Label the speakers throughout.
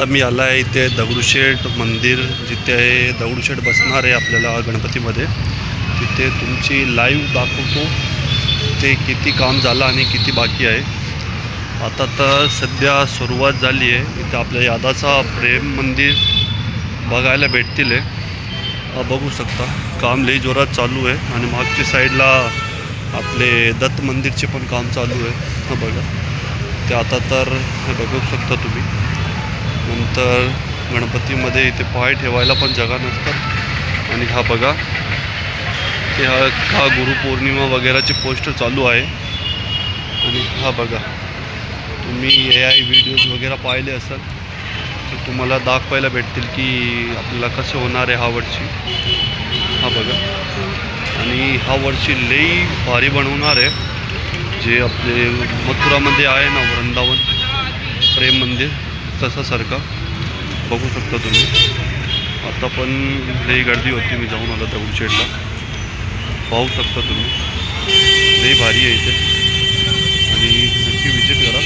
Speaker 1: आता मी आला आहे इथे दगडूशेठ मंदिर, जिथे दगडूशेठ बसणार आहे आपल्याला गणपतीमध्ये. तिथे तुमची लाईव्ह दाखवतो ते किती काम झालं आणि किती बाकी आहे. आता तर सध्या सुरुवात झाली आहे. इथे आपल्या यादाचा प्रेम मंदिर बघायला भेटतील आहे. बघू शकता काम लई जोरात चालू आहे आणि मागच्या साईडला आपले दत्त मंदिरचे पण काम चालू आहे. बघा ते आता तर बघू शकता तुम्ही. नंतर गणपतीमध्ये इथे पाय ठेवायला पण जागा नसतात. आणि हा बघा ते हा गुरुपौर्णिमा वगैरेचे पोस्टर चालू आहे. आणि हा बघा तुम्ही AI व्हिडिओज वगैरे पाहिले असाल तर तुम्हाला दाखवायला भेटतील की आपल्याला कसं होणार आहे ह्या वर्षी. हा बघा आणि ह्या वर्षी लई भारी बनवणार आहे. जे आपले मथुरामध्ये आहे ना वृंदावन प्रेम मंदिर तसासारखा बघू शकता तुम्ही. आता पण लई गर्दी होती, मी जाऊन आलो दगडूशेठला. पाहू शकता तुम्ही लई भारी आहे इथे आणि नक्की विजिट करा.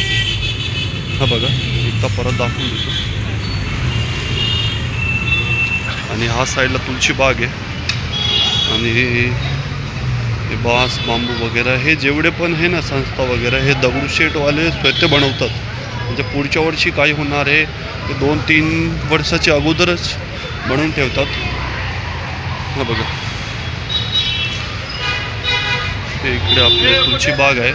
Speaker 1: हा बघा एकदा परत दाखवून देतो. आणि हा साईडला तुळशी बाग आहे आणि हे बांस बांबू वगैरे हे जेवढे पण आहे ना संस्था वगैरे हे दगडूशेठवाले स्वतः बनवतात. म्हणजे पुढच्या वर्षी काय होणार आहे ते 2-3 वर्षाच्या अगोदरच बनवून ठेवतात. हा बघा ते इकडे आपली तुळशी बाग आहे.